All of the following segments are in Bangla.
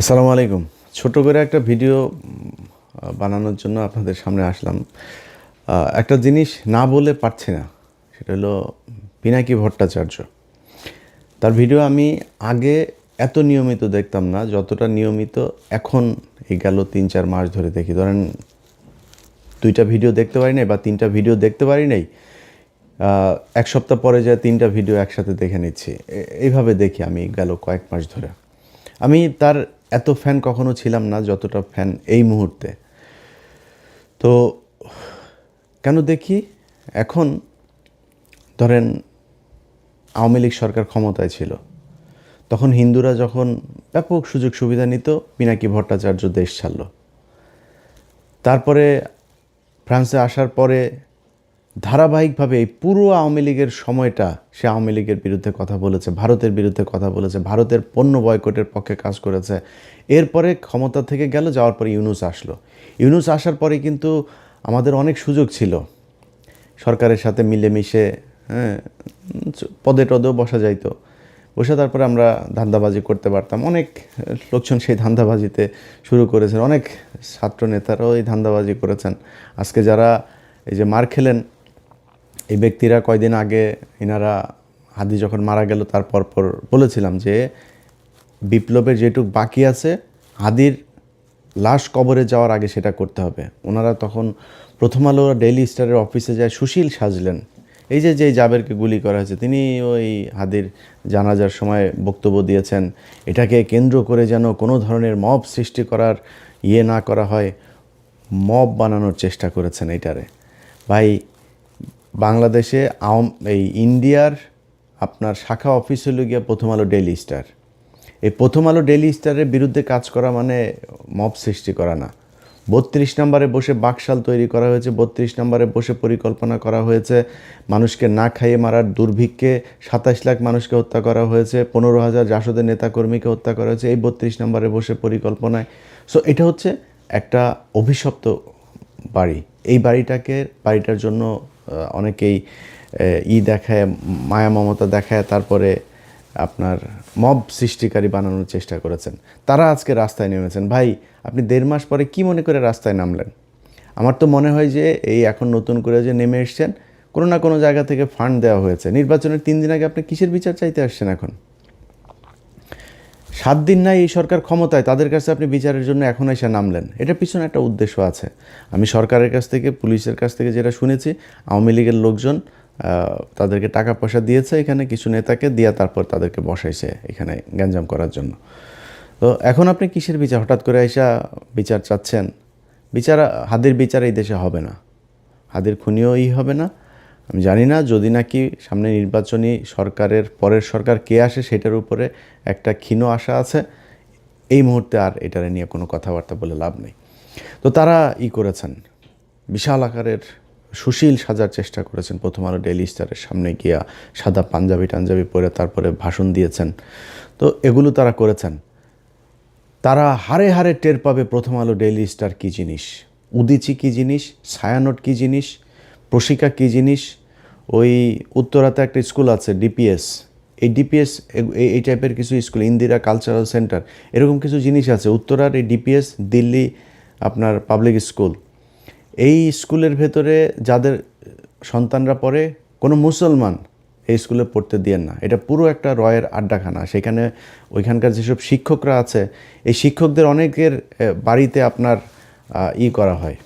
আসসালামু আলাইকুম। ছোট করে একটা ভিডিও বানানোর জন্য আপনাদের সামনে আসলাম। একটা জিনিস না বলে পারছি না। সেটা হলো পিনাকি ভট্টাচার্য। তার ভিডিও আমি আগে এত নিয়মিত দেখতাম না, যতটা নিয়মিত এখন এই গেল ৩-৪ মাস ধরে দেখি। ধরেন ২টা ভিডিও দেখতে পারি নাই বা ৩টা ভিডিও দেখতে পারি নাই। ১ সপ্তাহ পরে যায় ৩টা ভিডিও একসাথে দেখে নিচ্ছি। এইভাবে দেখি আমি গেল কয়েক মাস ধরে। আমি তার এত ফ্যান কখনো ছিলাম না যতটা ফ্যান এই মুহূর্তে। তো কেন দেখি এখন? ধরেন আওয়ামী লীগ সরকার ক্ষমতায় ছিল, তখন হিন্দুরা যখন ব্যাপক সুযোগ সুবিধা নিত, পিনাকি ভট্টাচার্য দেশ ছাড়ল। তারপরে ফ্রান্সে আসার পরে ধারাবাহিকভাবে এই পুরো আওয়ামী লীগের সময়টা সে আওয়ামী লীগের বিরুদ্ধে কথা বলেছে, ভারতের বিরুদ্ধে কথা বলেছে, ভারতের পণ্য বয়কটের পক্ষে কাজ করেছে। এরপরে ক্ষমতা থেকে গেল, যাওয়ার পরে ইউনূস আসলো। ইউনূস আসার পরে কিন্তু আমাদের অনেক সুযোগ ছিল সরকারের সাথে মিলেমিশে, হ্যাঁ, পদে টদেও বসা যাইতো। বসে তারপরে আমরা ধান্দাবাজি করতে পারতাম। অনেক লোকজন সেই ধান্দাবাজিতে শুরু করেছেন, অনেক ছাত্র নেতারাও এই ধান্দাবাজি করেছেন। আজকে যারা এই যে মার খেলেন, এই ব্যক্তিরা কয়দিন আগে এনারা হাদি যখন মারা গেল তার পর বলেছিলাম যে বিপ্লবের যেটুক বাকি আছে হাদির লাশ কবরে যাওয়ার আগে সেটা করতে হবে। ওনারা তখন প্রথম আলো ডেইলি স্টারের অফিসে যায় সুশীল সাজলেন। এই যে জাবেরকে গুলি করা হয়েছে, তিনি ওই হাদির জানাজার সময় বক্তব্য দিয়েছেন, এটাকে কেন্দ্র করে যেন কোনো ধরনের মব সৃষ্টি করার না করা হয়, মব বানানোর চেষ্টা করেছেন এইটারে। ভাই, বাংলাদেশে এই ইন্ডিয়ার আপনার শাখা অফিস হলো গিয়া প্রথম আলো ডেইলি স্টার। এই প্রথম আলো ডেইলি স্টারের বিরুদ্ধে কাজ করা মানে মব সৃষ্টি করা না। ৩২ নম্বরে বসে বাকশাল তৈরি করা হয়েছে, ৩২ নম্বরে বসে পরিকল্পনা করা হয়েছে মানুষকে না খাইয়ে মারার। দুর্ভিক্ষে ২৭ লাখ মানুষকে হত্যা করা হয়েছে, ১৫,০০০ জাসদের নেতাকর্মীকে হত্যা করা হয়েছে এই ৩২ নম্বরে বসে পরিকল্পনায়। সো এটা হচ্ছে একটা অভিশপ্ত বাড়ি। এই বাড়িটার জন্য অনেকেই দেখায়, মায়া মমতা দেখায়, তারপরে আপনার মব সৃষ্টিকারী বানানোর চেষ্টা করেছেন। তারা আজকে রাস্তায় নেমেছেন। ভাই, আপনি ১.৫ মাস পরে কি মনে করে রাস্তায় নামলেন? আমার তো মনে হয় যে এই এখন নতুন করে যে নেমে এসছেন, কোনো না কোনো জায়গা থেকে ফান্ড দেওয়া হয়েছে। নির্বাচনের ৩ দিন আগে আপনি কিসের বিচার চাইতে আসছেন এখন? ৭ দিন নাই এই সরকার ক্ষমতায়, তাদের কাছে আপনি বিচারের জন্য এখন এসে নামলেন। এটার পিছনে একটা উদ্দেশ্য আছে। আমি সরকারের কাছ থেকে, পুলিশের কাছ থেকে যেটা শুনেছি, আওয়ামী লীগের লোকজন তাদেরকে টাকা পয়সা দিয়েছে এখানে কিছু নেতাকে দিয়া, তারপর তাদেরকে বসাইছে এখানে গ্যাঞ্জাম করার জন্য। তো এখন আপনি কিসের বিচার? হঠাৎ করে আইসা বিচার চাচ্ছেন? হাদির বিচার এই দেশে হবে না, হাদির খুনিও হবে না। আমি জানি না, যদি নাকি সামনে নির্বাচনী সরকারের পরের সরকার কে আসে সেটার উপরে একটা ক্ষীণ আশা আছে। এই মুহূর্তে আর এটারে নিয়ে কোনো কথাবার্তা বলে লাভ নেই। তো তারা করেছেন, বিশাল আকারের সুশীল সাজার চেষ্টা করেছেন। প্রথম আলো ডেইলি স্টারের সামনে গিয়া সাদা পাঞ্জাবি পরে তারপরে ভাষণ দিয়েছেন। তো এগুলো তারা করেছেন। তারা হাড়ে হাড়ে টের পাবে প্রথম আলো ডেইলি স্টার কী জিনিস, উদীচী কী জিনিস, ছায়ানট কী জিনিস, প্রশিকা কী জিনিস। ওই উত্তরাতে একটা স্কুল আছে ডিপিএস, এই ডিপিএস এই টাইপের কিছু স্কুল, ইন্দিরা কালচারাল সেন্টার, এরকম কিছু জিনিস আছে উত্তরার। এই ডিপিএস দিল্লি আপনার পাবলিক স্কুল, এই স্কুলের ভেতরে যাদের সন্তানরা পড়ে, কোনো মুসলমান এই স্কুলে পড়তে দিয়েন না। এটা পুরো একটা রয়ের আড্ডাখানা। সেখানে ওইখানকার যেসব শিক্ষকরা আছে, এই শিক্ষকদের অনেকের বাড়িতে আপনার করা হয়,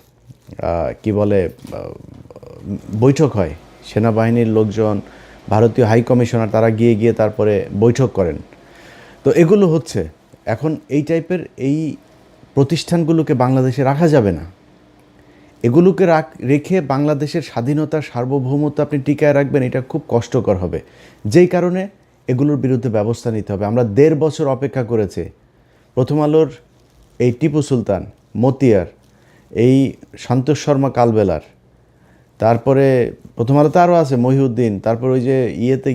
কি বলে, বৈঠক হয়। সেনাবাহিনীর লোকজন, ভারতীয় হাই কমিশনার, তারা গিয়ে তারপরে বৈঠক করেন। তো এগুলো হচ্ছে এখন এই টাইপের এই প্রতিষ্ঠানগুলোকে বাংলাদেশে রাখা যাবে না। এগুলোকে রেখে বাংলাদেশের স্বাধীনতা, সার্বভৌমত্ব আপনি টিকায় রাখবেন, এটা খুব কষ্টকর হবে। যেই কারণে এগুলোর বিরুদ্ধে ব্যবস্থা নিতে হবে। আমরা ১.৫ বছর অপেক্ষা করেছি। প্রথম আলোর এই টিপু সুলতান, মতিয়ার, এই সন্তোষ শর্মা কালবেলার, তারপরে প্রথম আলোতে আরও আছে মহিউদ্দিন, তারপর ওই যে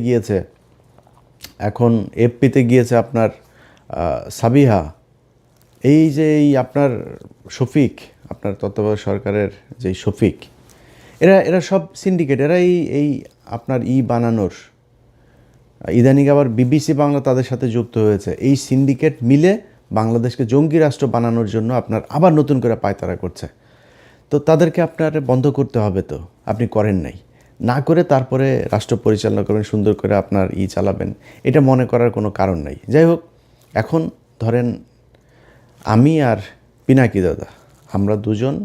গিয়েছে, এখন এফপিতে গিয়েছে আপনার সাবিহা, এই যে আপনার শফিক, আপনার তত্ত্বাবধায়ক সরকারের যেই শফিক, এরা সব সিন্ডিকেট। এরা এই আপনার বানানোর, ইদানিং আবার বিবিসি বাংলা তাদের সাথে যুক্ত হয়েছে। এই সিন্ডিকেট মিলে বাংলাদেশকে জঙ্গি রাষ্ট্র বানানোর জন্য আপনার আবার নতুন করে পায়তারা করছে। তো তাদেরকে আপনার বন্ধ করতে হবে, তো আপনি করেন নাই, না করে তারপরে রাষ্ট্র পরিচালনা করবেন, সুন্দর করে আপনার চালাবেন, এটা মনে করার কোনো কারণ নাই। যাই হোক, এখন ধরেন আমি আর পিনাকি দাদা, আমরা দুজন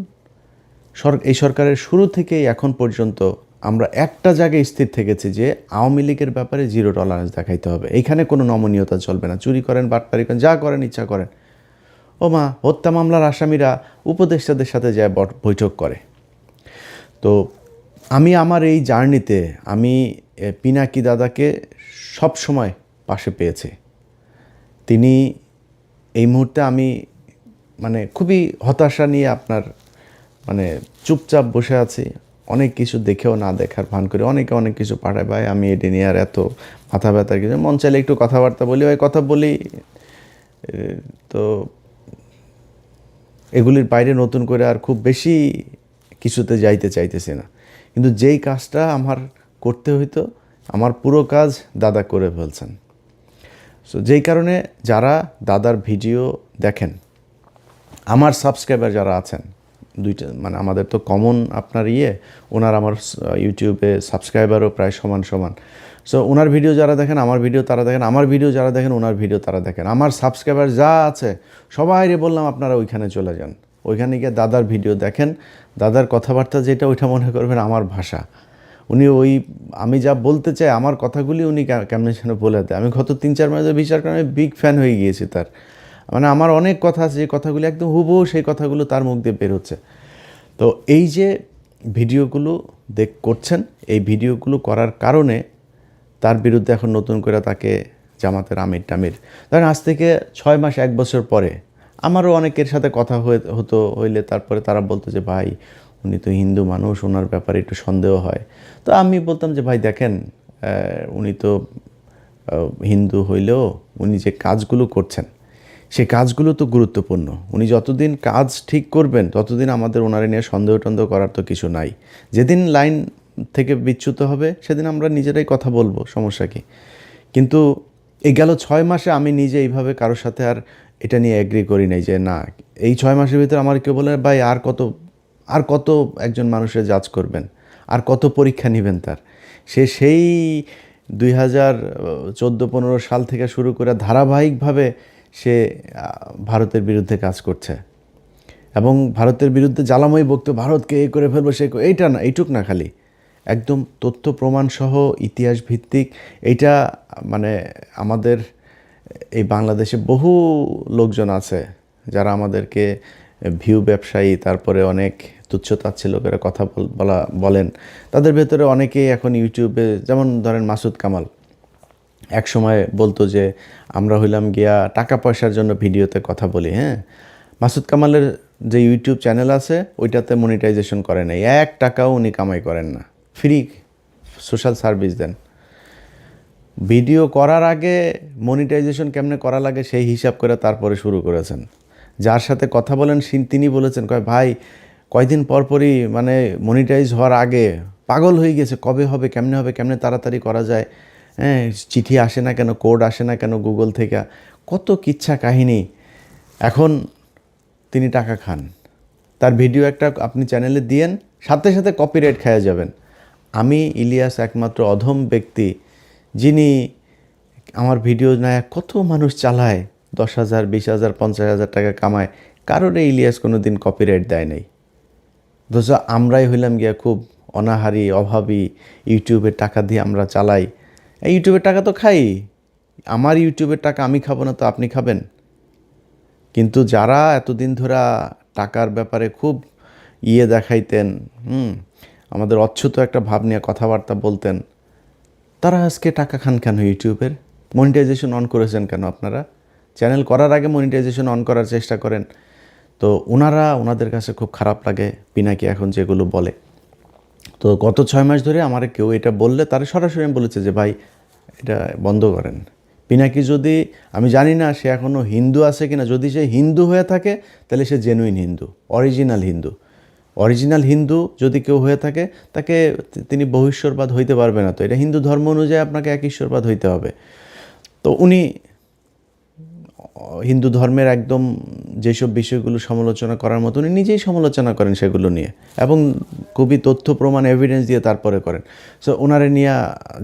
এই সরকারের শুরু থেকেই এখন পর্যন্ত আমরা একটা জায়গায় স্থির থেকেছি যে আওয়ামী লীগের ব্যাপারে জিরো টলারেন্স দেখাইতে হবে। এইখানে কোনো নমনীয়তা চলবে না। চুরি করেন, বাটপারি করেন, যা করেন ইচ্ছা করেন। ও মা, হত্যা মামলার আসামিরা উপদেষ্টাদের সাথে যায় বৈঠক করে। তো আমি আমার এই জার্নিতে আমি পিনাকি দাদাকে সব সময় পাশে পেয়েছি। তিনি এই মুহূর্তে আমি মানে খুবই হতাশা নিয়ে আপনার মানে চুপচাপ বসে আছি। অনেক কিছু দেখেও না দেখার ভান করে অনেকে অনেক কিছু পাঠায়, ভাই আমি এটা নিয়ে আর এত মাথা ব্যথার কিছু, মন চাইলে একটু কথাবার্তা বলি, ওই কথা বলি। তো এগুলির বাইরে নতুন করে আর খুব বেশি কিছুতে যাইতে চাইতেছি না। কিন্তু যেই কাজটা আমার করতে হইতো, আমার পুরো কাজ দাদা করে ফেলছেন। সো যেই কারণে যারা দাদার ভিডিও দেখেন, আমার সাবস্ক্রাইবার যারা আছেন, দুইটা মানে আমাদের তো কমন আপনার ওনার আমার ইউটিউবে সাবস্ক্রাইবারও প্রায় সমান সমান। সো ওনার ভিডিও যারা দেখেন, আমার ভিডিও তারা দেখেন, আমার ভিডিও যারা দেখেন, ওনার ভিডিও তারা দেখেন। আমার সাবস্ক্রাইবার যা আছে সবাইরে বললাম আপনারা ওইখানে চলে যান, ওইখানে গিয়ে দাদার ভিডিও দেখেন। দাদার কথাবার্তা যেটা, ওইটা মনে করবেন আমার ভাষা। উনি আমি যা বলতে চাই, আমার কথাগুলি উনি কেমন যেন বলে দেয়। আমি গত 3-4 মাসে বিচার করে আমি বিগ ফ্যান হয়ে গিয়েছি তার। মানে আমার অনেক কথা আছে যে কথাগুলি একদম হুবহু সেই কথাগুলো তার মুখ দিয়ে বের হচ্ছে। তো এই যে ভিডিওগুলো করছেন, এই ভিডিওগুলো করার কারণে তার বিরুদ্ধে এখন নতুন করে তাকে জামাতের আমির টামির, ধরেন আজ থেকে 6 মাস 1 বছর পরে আমারও অনেকের সাথে কথা হইলে তারপরে তারা বলতো যে ভাই উনি তো হিন্দু মানুষ, ওনার ব্যাপারে একটু সন্দেহ হয়। তো আমি বলতাম যে ভাই দেখেন, উনি তো হিন্দু হইলেও উনি যে কাজগুলো করছেন সেই কাজগুলো তো গুরুত্বপূর্ণ। উনি যতদিন কাজ ঠিক করবেন ততদিন আমাদের ওনারে নিয়ে সন্দেহ টন্দেহ করার তো কিছু নাই। যেদিন লাইন থেকে বিচ্যুত হবে সেদিন আমরা নিজেরাই কথা বলবো, সমস্যা কি। কিন্তু এই গেল 6 মাসে আমি নিজে এইভাবে কারোর সাথে আর এটা নিয়ে এগ্রি করি নাই যে না, এই 6 মাসের ভিতরে আমার কেউ বলে ভাই আর কত একজন মানুষের জাজ করবেন, আর কত পরীক্ষা নেবেন তার। সেই 2014-15 সাল থেকে শুরু করে ধারাবাহিকভাবে সে ভারতের বিরুদ্ধে কাজ করছে এবং ভারতের বিরুদ্ধে জ্বালাময়ী বক্তব্য, ভারতকে এই করে ফেলবো সে, এইটা না, এইটুক না, খালি একদম তথ্য প্রমাণ সহ ইতিহাস ভিত্তিক। এইটা মানে আমাদের এই বাংলাদেশে বহু লোকজন আছে যারা আমাদেরকে ভিউ ব্যবসায়ী, তারপরে অনেক তুচ্ছতাচ্ছিল্য করে কথা বলেন। তাদের ভেতরে অনেকেই এখন ইউটিউবে, যেমন ধরেন মাসুদ কামাল এক সময় বলতো যে আমরা হইলাম গিয়া টাকা পয়সার জন্য ভিডিওতে কথা বলি। হ্যাঁ, মাসুদ কামালের যে ইউটিউব চ্যানেল আছে ওইটাতে মনিটাইজেশন করে নাই, 1 টাকাও উনি কামাই করেন না, ফ্রি সোশ্যাল সার্ভিস দেন। ভিডিও করার আগে মনিটাইজেশন কেমনে করা লাগে সেই হিসাব করে তারপরে শুরু করেছেন। যার সাথে কথা বলেন তিনি বলেছেন, ভাই কয়দিন পরপরই মানে মনিটাইজ হওয়ার আগে পাগল হয়ে গেছে, কবে হবে, কেমনে তাড়াতাড়ি করা যায়, হ্যাঁ, চিঠি আসে না কেন, কোড আসে না কেন গুগল থেকে, কত কিচ্ছা কাহিনী। এখন তিনি টাকা খান, তার ভিডিও একটা আপনি চ্যানেলে দিয়েন, সাথে সাথে কপিরাইট খেয়ে যাবেন। আমি ইলিয়াস একমাত্র অধম ব্যক্তি যিনি আমার ভিডিও নেয় কত মানুষ চালায়, 10,000, 20,000, 50,000 টাকা কামায়, কারোর ইলিয়াস কোনো দিন কপিরাইট দেয় নাই। অথচ আমরাই হইলাম গিয়া খুব অনাহারি, অভাবী, ইউটিউবের টাকা দিয়ে আমরা চালাই। এই ইউটিউবের টাকা তো খাই, আমার ইউটিউবের টাকা আমি খাবো না তো আপনি খাবেন? কিন্তু যারা এতদিন ধরে টাকার ব্যাপারে খুব দেখাইতেন, আমাদের অচ্ছুত একটা ভাব নিয়ে কথাবার্তা বলতেন, তারা আজকে টাকা খান কেন? ইউটিউবের মনিটাইজেশন অন করেছেন কেন আপনারা? চ্যানেল করার আগে মনিটাইজেশন অন করার চেষ্টা করেন। তো ওনাদের কাছে খুব খারাপ লাগে পিনাকি এখন যেগুলো বলে। তো গত 6 মাস ধরে আমার কেউ এটা বললে তারা সরাসরি বলেছে যে ভাই এটা বন্ধ করেন। পিনাকি যদি, আমি জানি না সে এখনও হিন্দু আছে কিনা, যদি সে হিন্দু হয়ে থাকে তাহলে সে জেনুইন হিন্দু, অরিজিনাল হিন্দু যদি কেউ হয়ে থাকে তাকে তিনি বহুশ্বরবাদ হইতে পারবে না। তো এটা হিন্দু ধর্ম অনুযায়ী আপনাকে এক ঈশ্বরবাদ হইতে হবে। তো উনি হিন্দু ধর্মের একদম যেসব বিষয়গুলো সমালোচনা করার মতো উনি নিজেই সমালোচনা করেন সেগুলো নিয়ে, এবং খুবই তথ্য প্রমাণ এভিডেন্স দিয়ে তারপরে করেন। সো ওনারে নিয়ে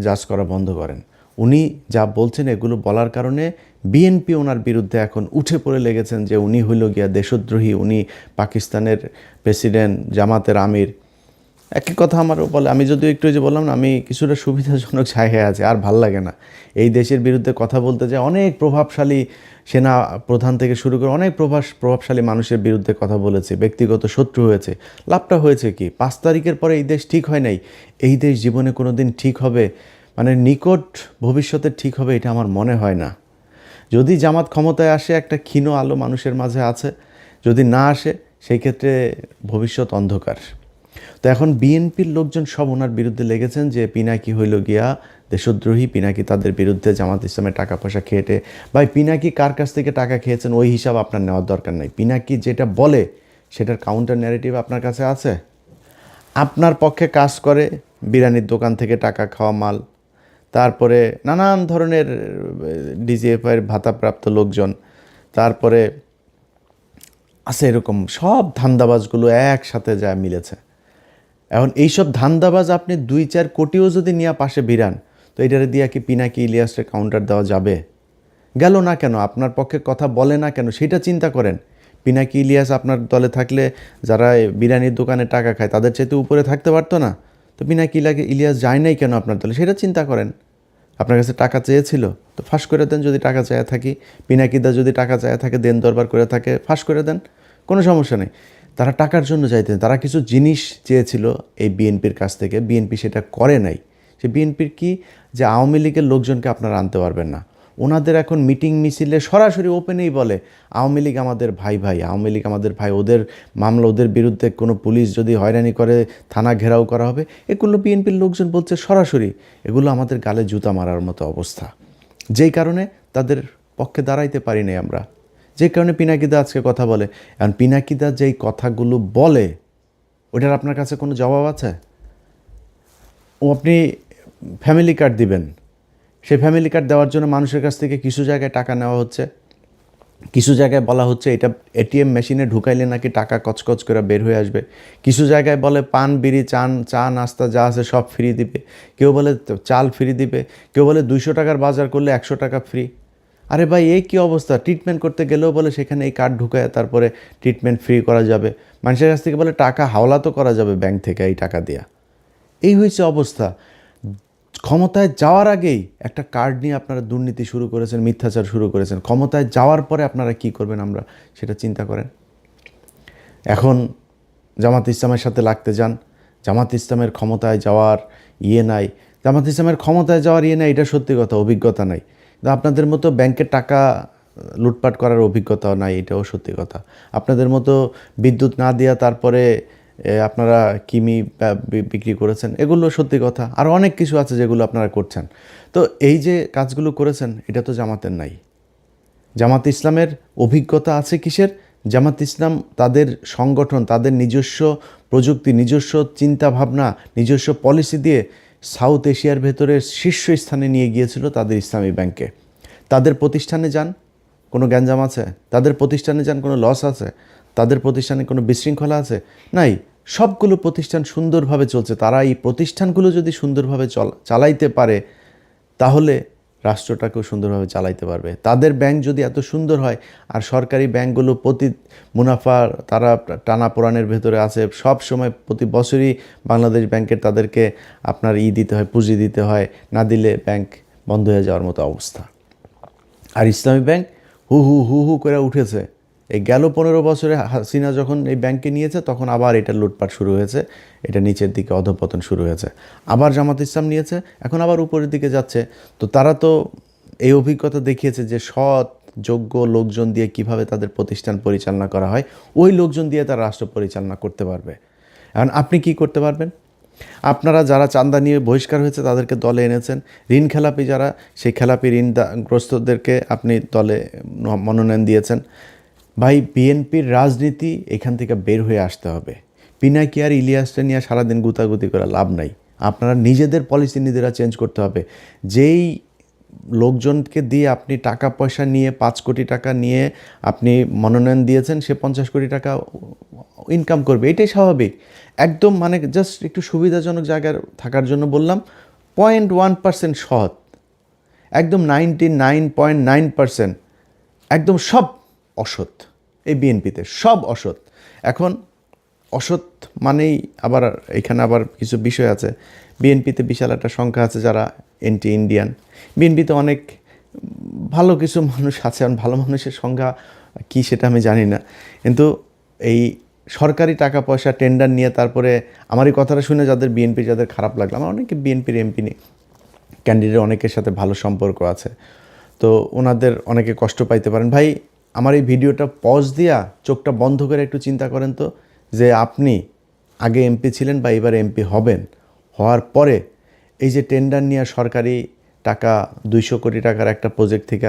জাজ করা বন্ধ করেন। উনি যা বলছেন এগুলো বলার কারণে বিএনপি ওনার বিরুদ্ধে এখন উঠে পড়ে লেগেছেন যে উনি হইল গিয়া দেশদ্রোহী, উনি পাকিস্তানের প্রেসিডেন্ট, জামাতের আমির। একই কথা আমারও বলে। আমি যদিও একটু যে বললাম না, আমি কিছুটা সুবিধাজনক জায়গায় আছে, আর ভাল লাগে না এই দেশের বিরুদ্ধে কথা বলতে, যে অনেক প্রভাবশালী সেনা প্রধান থেকে শুরু করে অনেক প্রভাবশালী মানুষের বিরুদ্ধে কথা বলেছে, ব্যক্তিগত শত্রু হয়েছে। লাভটা হয়েছে কি? 5 তারিখের পরে এই দেশ ঠিক হয় নাই। এই দেশ জীবনে কোনো দিন ঠিক হবে, মানে নিকট ভবিষ্যতে ঠিক হবে, এটা আমার মনে হয় না। যদি জামাত ক্ষমতায় আসে, একটা ক্ষীণ আলো মানুষের মাঝে আছে। যদি না আসে, সেই ক্ষেত্রে ভবিষ্যৎ অন্ধকার। তো এখন বিএনপির লোকজন সব ওনার বিরুদ্ধে লেগেছেন যে পিনাকি হইল গিয়া দেশদ্রোহী, পিনাকি তাদের বিরুদ্ধে জামাত ইসলামের টাকা পয়সা খেয়েটে। ভাই, পিনাকি কার কাছ থেকে টাকা খেয়েছেন ওই হিসাব আপনার নেওয়ার দরকার নাই। পিনাকি যেটা বলে সেটার কাউন্টার ন্যারেটিভ আপনার কাছে আছে। আপনার পক্ষে কাজ করে বিরিয়ানির দোকান থেকে টাকা খাওয়া মাল, তারপরে নানান ধরনের ডিজিএফআইয়ের ভাতাপ্রাপ্ত লোকজন, তারপরে আছে এরকম সব ধান্দাবাজগুলো একসাথে যা মিলেছে। এখন এইসব ধান্দাবাজ আপনি 2-4 কোটিও যদি নিয়ে পাশে ভিড়ান, তো এটারে দিয়া কি পিনাকি ইলিয়াসের কাউন্টার দেওয়া যাবে? গেল না কেন? আপনার পক্ষে কথা বলে না কেন? সেটা চিন্তা করেন। পিনাকি ইলিয়াস আপনার দলে থাকলে যারা বিরিয়ানির দোকানে টাকা খায় তাদের চাইতে উপরে থাকতে পারতো না? তো পিনাকি ইলিয়াস যায় নাই কেন আপনার দলে? সেটা চিন্তা করেন। আপনার কাছে টাকা চেয়েছিল, তো ফাঁস করে দেন। যদি টাকা চেয়ে থাকি, পিনাকিদা যদি টাকা চেয়ে থাকে, দেন দরবার করে থাকে, ফাঁস করে দেন, কোনো সমস্যা নেই। তারা টাকার জন্য চাইতেন, তারা কিছু জিনিস চেয়েছিল এই বিএনপির কাছ থেকে, বিএনপি সেটা করে নাই। সে বিএনপির কি, যে আওয়ামী লীগের লোকজনকে আপনারা আনতে পারবেন না। ওনাদের এখন মিটিং মিছিলে সরাসরি ওপেনেই বলে আওয়ামী লীগ আমাদের ভাই ভাই, আওয়ামী লীগ আমাদের ভাই, ওদের মামলা, ওদের বিরুদ্ধে কোনো পুলিশ যদি হয়রানি করে থানা ঘেরাও করা হবে। এগুলো বিএনপির লোকজন বলছে সরাসরি। এগুলো আমাদের গালে জুতা মারার মতো অবস্থা, যেই কারণে তাদের পক্ষে দাঁড়াইতে পারি নাই আমরা, যে কারণে পিনাকিদা আজকে কথা বলে। এখন পিনাকিদা যেই কথাগুলো বলে, ওটার আপনার কাছে কোনো জবাব আছে? ও আপনি ফ্যামিলি কার্ড দিবেন, সেই ফ্যামিলি কার্ড দেওয়ার জন্য মানুষের কাছ থেকে কিছু জায়গায় টাকা নেওয়া হচ্ছে, কিছু জায়গায় বলা হচ্ছে এটা এটিএম মেশিনে ঢুকাইলে নাকি টাকা কচকচ করে বের হয়ে আসবে, কিছু জায়গায় বলে পান বিড়ি চা নাস্তা যা আছে সব ফ্রি দিবে, কেউ বলে চাল ফ্রি দিবে, কেউ বলে 200 টাকার বাজার করলে 100 টাকা ফ্রি। আরে ভাই, এই কী অবস্থা? ট্রিটমেন্ট করতে গেলেও বলে সেখানে এই কার্ড ঢুকায় তারপরে ট্রিটমেন্ট ফ্রি করা যাবে। মানুষের কাছ থেকে বলে টাকা হাওলা তো করা যাবে ব্যাংক থেকে এই টাকা দিয়া। এই হয়েছে অবস্থা। ক্ষমতায় যাওয়ার আগেই একটা কার্ড নিয়ে আপনারা দুর্নীতি শুরু করেছেন, মিথ্যাচার শুরু করেছেন। ক্ষমতায় যাওয়ার পরে আপনারা কি করবেন আমরা সেটা চিন্তা করেন। এখন জামাত ইসলামের সাথে লাগতে যান, জামাত ইসলামের ক্ষমতায় যাওয়ার নাই, জামাত ইসলামের ক্ষমতায় যাওয়ার নাই, এটা সত্যি কথা, অভিজ্ঞতা নাই। আপনাদের মতো ব্যাংকের টাকা লুটপাট করার অভিজ্ঞতাও নাই, এটাও সত্যি কথা। আপনাদের মতো বিদ্যুৎ না দেওয়া তারপরে আপনারা কিমি বিক্রি করেছেন, এগুলো সত্যি কথা। আর অনেক কিছু আছে যেগুলো আপনারা করছেন। তো এই যে কাজগুলো করেছেন, এটা তো জামাতের নাই। জামাত ইসলামের অভিজ্ঞতা আছে কিসের? জামাত ইসলাম তাদের সংগঠন, তাদের নিজস্ব প্রযুক্তি, নিজস্ব চিন্তা ভাবনা, নিজস্ব পলিসি দিয়ে সাউথ এশিয়ার ভেতরে শীর্ষস্থানে নিয়ে গিয়েছিল তাদের ইসলামী ব্যাংকে। তাদের প্রতিষ্ঠানে যান, কোনো গ্যাঞ্জাম আছে? তাদের প্রতিষ্ঠানে যান, কোনো লস আছে? তাদের প্রতিষ্ঠানে কোনো বিশৃঙ্খলা আছে? নাই। সবগুলো প্রতিষ্ঠান সুন্দরভাবে চলছে। তারা এই প্রতিষ্ঠানগুলো যদি সুন্দরভাবে চালাইতে পারে, তাহলে রাষ্ট্রটাকেও সুন্দরভাবে চালাইতে পারবে। তাদের ব্যাংক যদি এত সুন্দর হয়, আর সরকারি ব্যাংকগুলো প্রতি মুনাফা তারা টানাপোড়ানের ভেতরে আছে, সব সময় প্রতি বছরই বাংলাদেশ ব্যাংকের তাদেরকে আপনার দিতে হয়, পুঁজি দিতে হয়, না দিলে ব্যাংক বন্ধ হয়ে যাওয়ার মতো অবস্থা। আর ইসলামী ব্যাংক হু হু হু হু করে উঠেছে। এই গেল 15 বছরে হাসিনা যখন এই ব্যাংকে নিয়েছে, তখন আবার এটা লুটপাট শুরু হয়েছে, এটা নিচের দিকে অধঃপতন শুরু হয়েছে। আবার জামাত ইসলাম নিয়েছে, এখন আবার উপরের দিকে যাচ্ছে। তো তারা তো এই অভিজ্ঞতা দেখিয়েছে যে সৎ যোগ্য লোকজন দিয়ে কিভাবে তাদের প্রতিষ্ঠান পরিচালনা করা হয়, ওই লোকজন দিয়ে তারা রাষ্ট্র পরিচালনা করতে পারবে। এখন আপনি কি করতে পারবেন? আপনারা যারা চাঁদা নিয়ে বহিষ্কার হয়েছে তাদেরকে দলে এনেছেন, ঋণ খেলাপি যারা, সেই খেলাপি ঋণগ্রস্তদেরকে আপনি দলে মনোনয়ন দিয়েছেন। ভাই, বিএনপির রাজনীতি এখান থেকে বের হয়ে আসতে হবে। পিনাকি আর ইলিয়াসটা নিয়ে সারাদিন গুতাগুতি করে লাভ নাই। আপনারা নিজেদের পলিসি নিজেরা চেঞ্জ করতে হবে। যেই লোকজনকে দিয়ে আপনি টাকা পয়সা নিয়ে 5 কোটি টাকা নিয়ে আপনি মনোনয়ন দিয়েছেন, সে 50 কোটি টাকা ইনকাম করবে, এটাই স্বাভাবিক। একদম মানে জাস্ট একটু সুবিধাজনক জায়গায় থাকার জন্য বললাম। 0.1% সৎ, একদম 99.9% একদম সব অসৎ। এই বিএনপিতে সব অসৎ। এখন অসৎ মানেই আবার এখানে আবার কিছু বিষয় আছে। বিএনপিতে বিশাল একটা সংখ্যা আছে যারা এন্টি ইন্ডিয়ান। বিএনপিতে অনেক ভালো কিছু মানুষ আছে, ভালো মানুষের সংখ্যা কী সেটা আমি জানি না। কিন্তু এই সরকারি টাকা পয়সা টেন্ডার নিয়ে তারপরে আমার এই কথাটা শুনে যাদের খারাপ লাগলো, আমার অনেকে বিএনপির এমপি ক্যান্ডিডেট অনেকের সাথে ভালো সম্পর্ক আছে, তো ওনাদের অনেকে কষ্ট পাইতে পারেন। ভাই, আমার এই ভিডিওটা পজ দিয়া চোখটা বন্ধ করে একটু চিন্তা করেন তো, যে আপনি আগে এমপি ছিলেন বা এবার এমপি হবেন, হওয়ার পরে এই যে টেন্ডার নিয়ে সরকারি টাকা 200 কোটি টাকার একটা প্রজেক্ট থেকে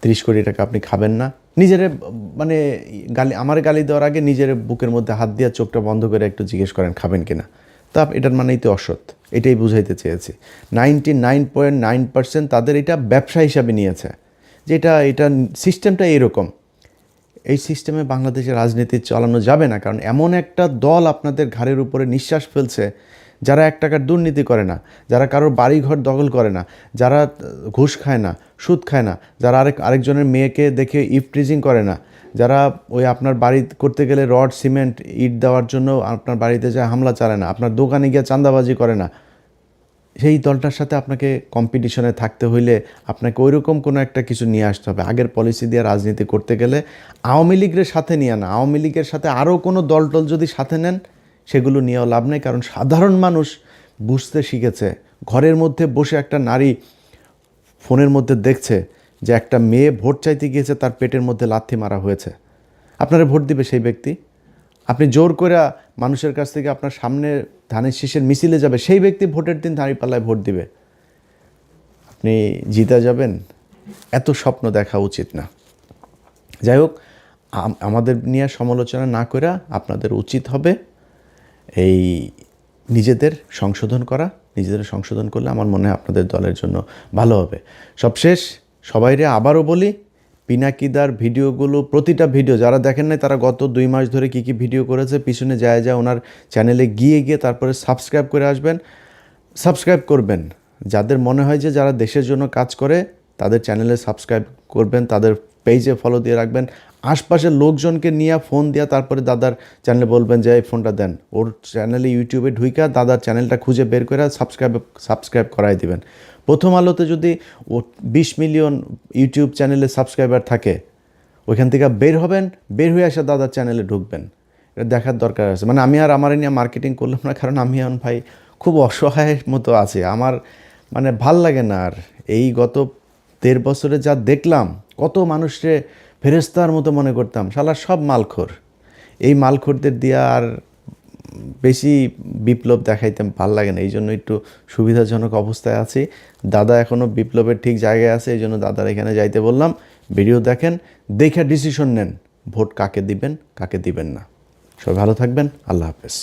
30 কোটি টাকা আপনি খাবেন না? নিজের মানে আমার গালি দেওয়ার আগে নিজের বুকের মধ্যে হাত দিয়ে চোখটা বন্ধ করে একটু জিজ্ঞেস করেন খাবেন কিনা। তা এটার মানেই তো অসৎ, এটাই বুঝাইতে চেয়েছি। 99.9% তাদের এটা ব্যবসা হিসাবে নিয়েছে, যে এটা সিস্টেমটা এরকম। এই সিস্টেমে বাংলাদেশের রাজনীতি চালানো যাবে না, কারণ এমন একটা দল আপনাদের ঘাড়ের উপরে নিঃশ্বাস ফেলছে, যারা 1 টাকার দুর্নীতি করে না, যারা কারোর বাড়িঘর দখল করে না, যারা ঘুষ খায় না, সুদ খায় না, যারা আরেকজনের মেয়েকে দেখে ইফটিজিং করে না, যারা ওই আপনার বাড়ি করতে গেলে রড সিমেন্ট ইট দেওয়ার জন্য আপনার বাড়িতে যায় হামলা চালায় না, আপনার দোকানে গিয়ে চাঁদাবাজি করে না, সেই দলটার সাথে আপনাকে কম্পিটিশনে থাকতে হইলে আপনাকে ওইরকম কোনো একটা কিছু নিয়ে আসতে হবে। আগের পলিসি দিয়ে রাজনীতি করতে গেলে আওয়ামী লীগের সাথে নিয়ে না, আওয়ামী লীগের সাথে আরও কোনো দল যদি সাথে নেন সেগুলো নিয়েও লাভ নেই, কারণ সাধারণ মানুষ বুঝতে শিখেছে। ঘরের মধ্যে বসে একটা নারী ফোনের মধ্যে দেখছে যে একটা মেয়ে ভোট চাইতে গিয়েছে, তার পেটের মধ্যে লাথি মারা হয়েছে। আপনারা ভোট দিবে সেই ব্যক্তি? আপনি জোর করে মানুষের কাছ থেকে আপনার সামনে ধানের শীষের মিছিলে যাবে, সেই ব্যক্তি ভোটের দিন দাঁড়িপাল্লায় ভোট দিবে? আপনি জিতে যাবেন? এত স্বপ্ন দেখা উচিত না। যাই হোক, আমাদের নিয়ে সমালোচনা না করে আপনাদের উচিত হবে এই নিজেদের সংশোধন করা। নিজেদের সংশোধন করলে আমার মনে হয় আপনাদের দলের জন্য ভালো হবে। সবশেষ সবাইরে আবারও বলি, পিনাকিদার ভিডিওগুলো, প্রতিটা ভিডিও যারা দেখেন নাই তারা গত 2 মাস ধরে কী ভিডিও করেছে পিছনে যায় ওনার চ্যানেলে গিয়ে তারপরে সাবস্ক্রাইব করে আসবেন, সাবস্ক্রাইব করবেন। যাদের মনে হয় যে যারা দেশের জন্য কাজ করে তাদের চ্যানেলে সাবস্ক্রাইব করবেন, তাদের পেজে ফলো দিয়ে রাখবেন। আশপাশের লোকজনকে নিয়ে ফোন দিয়া তারপরে দাদার চ্যানেলে বলবেন যে এই ফোনটা দেন, ওর চ্যানেলে ইউটিউবে ঢুইকা দাদার চ্যানেলটা খুঁজে বের করে সাবস্ক্রাইব করাই দিবেন। প্রথম আলোতে যদি 20 মিলিয়ন ইউটিউব চ্যানেলে সাবস্ক্রাইবার থাকে, ওইখান থেকে বের হবেন, বের হয়ে আসে দাদার চ্যানেলে ঢুকবেন। এটা দেখার দরকার আছে। মানে আমি আর আমার নিয়ে মার্কেটিং করলাম না, কারণ আমি এখন ভাই খুব অসহায়ের মতো আছি। আমার মানে ভাল লাগে না আর। এই গত 1.5 বছরে যা দেখলাম, কত মানুষকে ফেরেস্তার মতো মনে করতাম, শালা সব মালখোর। এই মালখোরদের দিয়ে আর বেশি বিপ্লব দেখাইতে ভাল লাগে না, এই জন্য একটু সুবিধাজনক অবস্থায় আছি। দাদা এখনও বিপ্লবের ঠিক জায়গায় আছে, এই জন্য দাদার এখানে যাইতে বললাম। ভিডিও দেখেন, দেখে ডিসিশন নেন ভোট কাকে দিবেন কাকে দিবেন না। সবাই ভালো থাকবেন। আল্লাহ হাফেজ।